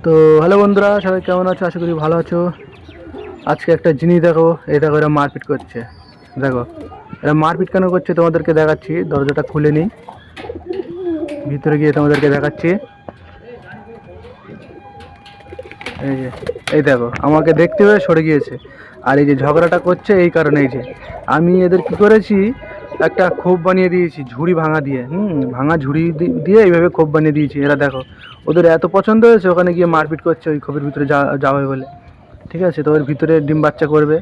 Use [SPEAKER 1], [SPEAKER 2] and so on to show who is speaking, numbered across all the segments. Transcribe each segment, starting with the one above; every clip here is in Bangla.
[SPEAKER 1] তো হ্যালো বন্ধুরা, সবাই কেমন আছো? আশা করি ভালো আছো। আজকে একটা জিনিস দেখো, এই দেখো এরা মারপিট করছে। দেখো এরা মারপিট কেন করছে তোমাদেরকে দেখাচ্ছি। দরজাটা খুলে নিই, ভিতরে গিয়ে তোমাদেরকে দেখাচ্ছি। এই যে, এই দেখো আমাকে দেখতে হয়ে সরে গিয়েছে। আর এই যে ঝগড়াটা করছে এই কারণে, এই যে আমি এদের কি করেছি, একটা খোপ বানিয়ে দিয়েছি ঝুড়ি ভাঙা দিয়ে। ভাঙা ঝুড়ি দিয়ে এইভাবে খোপ বানিয়ে দিয়েছি। এরা দেখো, ওদের এত পছন্দ হয়েছে, ওখানে গিয়ে মারপিট করছে ওই খোপের ভিতরে যাবে বলে। ঠিক আছে, তো ওর ভিতরে ডিম বাচ্চা করবে,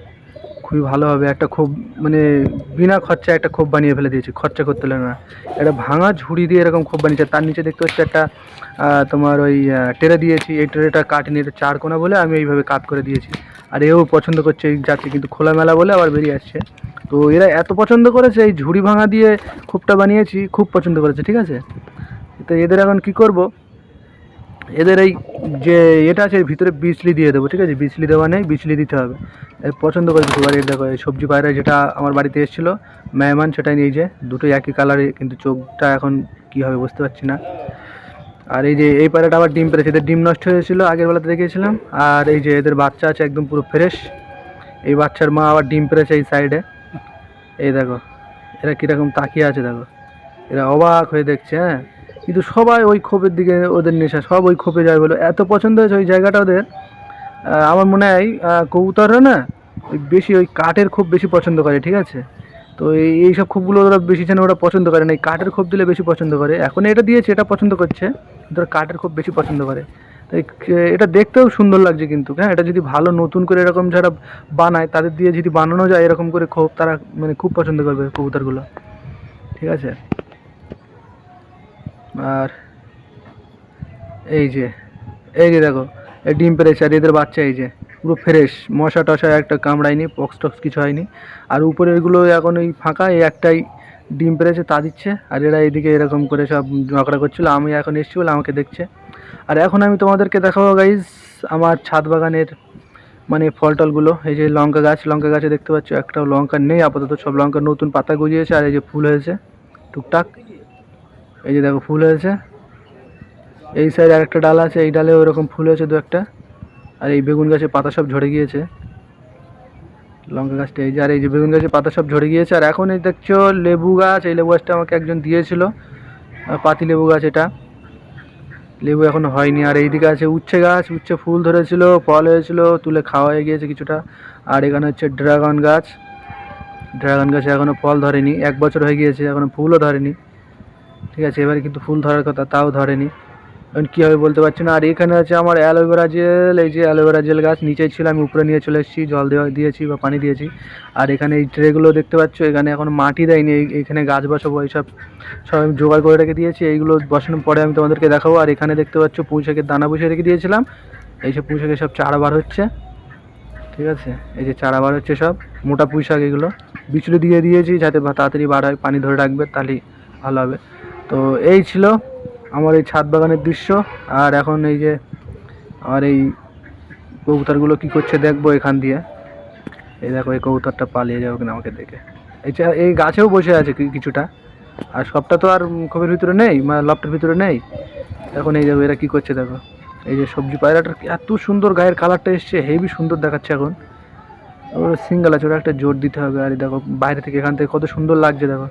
[SPEAKER 1] খুবই ভালো হবে। একটা খোপ মানে বিনা খরচায় একটা খোপ বানিয়ে ফেলে দিয়েছি, খরচা করতে হলো না। এটা ভাঙা ঝুড়ি দিয়ে এরকম খোপ বানিয়েছে। তার নিচে দেখতে হচ্ছে একটা তোমার ওই টেরে দিয়েছি। এই টেরেটা কাটিনি, এটা চার কোনা বলে আমি এইভাবে কাট করে দিয়েছি। আর এও পছন্দ করছে, এই যাচ্ছে কিন্তু খোলামেলা বলে আবার বেরিয়ে আসছে। তো এরা এত পছন্দ করেছে, এই ঝুড়ি ভাঙা দিয়ে খোপটা বানিয়েছি, খুব পছন্দ করেছে। ঠিক আছে, তো এদের এখন কি করব, এদের এই যে এটা আছে এর ভিতরে বিচলি দিয়ে দেবো। ঠিক আছে, বিচলি দেওয়া নেই, বিচলি দিতে হবে। পছন্দ করে কিছু বাড়ির দেখো, এই সবজি পায়রা যেটা আমার বাড়িতে এসেছিলো মেহমান, সেটাই নিয়ে যে দুটোই একই কালারে, কিন্তু চোখটা এখন কী হবে বুঝতে পারছি না। আর এই যে এই পায়রাটা আবার ডিম পেড়েছে, এদের ডিম নষ্ট হয়েছিল আগের বেলাতে দেখিয়েছিলাম। আর এই যে এদের বাচ্চা আছে একদম পুরো ফ্রেশ। এই বাচ্চার মা আবার ডিম পেড়েছে এই সাইডে। এই দেখো এরা কীরকম তাকিয়ে আছে, দেখো এরা অবাক হয়ে দেখছে। হ্যাঁ, কিন্তু সবাই ওই খোপের দিকে, ওদের নেশা, সব ওই খোপে যায় বলে এত পছন্দ হয়েছে ওই জায়গাটা ওদের। আমার মনে হয় কবুতররা না ওই বেশি ওই কাঠের খোপ বেশি পছন্দ করে। ঠিক আছে, তো এইসব খোপগুলো ওরা বেশি যেন ওরা পছন্দ করে না, এই কাঠের খোপ দিলে বেশি পছন্দ করে। এখন এটা দিয়েছে, এটা পছন্দ করছে, কিন্তু ওরা কাঠের খোপ বেশি পছন্দ করে। তাই এটা দেখতেও সুন্দর লাগছে কিন্তু। হ্যাঁ, এটা যদি ভালো নতুন করে এরকম যারা বানায়, তাদের দিয়ে যদি বানানো যায় এরকম করে খোপ, তারা মানে খুব পছন্দ করবে কবুতরগুলো। ঠিক আছে, আর এই যে, এই যে দেখো এই ডিম পেড়েছে, আর এদের বাচ্চা এই যে পুরো ফ্রেশ, মশা টশা একটা কামড়ায়নি, পক্স টক্স কিছু হয়নি। আর উপরেরগুলো এখন ওই ফাঁকা, এই একটাই ডিম পেড়েছে তা দিচ্ছে। আর এরা এইদিকে এরকম করে সব ঝগড়া করছিলো, আমি এখন এসেছি বলে আমাকে দেখছে। আর এখন আমি তোমাদেরকে দেখাবো গাইজ আমার ছাদ বাগানের মানে ফল টলগুলো। এই যে লঙ্কা গাছ, লঙ্কা গাছে দেখতে পাচ্ছ একটাও লঙ্কা নেই আপাতত, সব লঙ্কা নতুন পাতা গজিয়েছে। আর এই যে ফুল হয়েছে টুকটাক, এই যে দেখো ফুল হয়েছে। এই সাইডে আরেকটা ডাল আছে, এই ডালে ওরকম ফুল হয়েছে দু একটা। আর এই বেগুন গাছের পাতা সব ঝরে গিয়েছে। লঙ্কা গাছটা এই যে, আর এই যে বেগুন গাছের পাতা সব ঝরে গিয়েছে। আর এখন এই দেখছো লেবু গাছ, এই লেবু গাছটা আমাকে একজন দিয়েছিল, পাতি লেবু গাছ এটা, লেবু এখনো হয়নি। আর এইদিকে আছে উচ্ছে গাছ, উচ্ছে ফুল ধরেছিল, ফল হয়েছিল, তুলে খাওয়া হয়ে গিয়েছে কিছুটা। আর এখানে হচ্ছে ড্রাগন গাছ, ড্রাগন গাছে এখনো ফল ধরেনি, 1 বছর হয়ে গিয়েছে এখনো ফুলও ধরেনি। ঠিক আছে, এবারে কিন্তু ফুল ধরার কথা, তাও ধরেনি, এখন কী হবে বলতে পারছি না। আর এখানে আছে আমার অ্যালোভেরা জেল, এই যে অ্যালোভেরা জেল গাছ নিচেই ছিল, আমি উপরে নিয়ে চলে এসেছি, জল দিয়েছি বা পানি দিয়েছি। আর এখানে এই ট্রেগুলো দেখতে পাচ্ছ, এখানে এখন মাটি দেয়নি, এইখানে গাছ বসাবো, এইসব সব আমি জোগাড় করে রেখে দিয়েছি। এইগুলো বসানোর পরে আমি তোমাদেরকে দেখাবো। আর এখানে দেখতে পাচ্ছ পুঁই শাকের দানা বসিয়ে রেখে দিয়েছিলাম, এইসব পুঁই শাকের সব চারা বার হচ্ছে। ঠিক আছে, এই যে চারা বার হচ্ছে সব মোটা পুঁই শাক, এগুলো বিচুলি দিয়ে দিয়েছি যাতে তাড়াতাড়ি বার হয়, পানি ধরে রাখবে তাহলেই ভালো হবে। তো এই ছিল আমার এই ছাদ বাগানের দৃশ্য। আর এখন এই যে আমার এই কবুতরগুলো কী করছে দেখবো এখান দিয়ে। এই দেখো এই কবুতরটা পালিয়ে যাবে কিনা আমাকে দেখে। এই গাছেও বসে আছে কিছুটা, আর সবটা তো আর খোপের ভিতরে নেই, মানে লফটের ভিতরে নেই। এখন এই দেখো এরা কী করছে দেখো। এই যে সবজি পায়রাটার এত সুন্দর গায়ের কালারটা এসছে, হেভি সুন্দর দেখাচ্ছে এখন। ওর সিঙ্গেল আছে, ওরা একটা জোর দিতে হবে। আর দেখো বাইরে থেকে এখান থেকে কত সুন্দর লাগছে দেখো।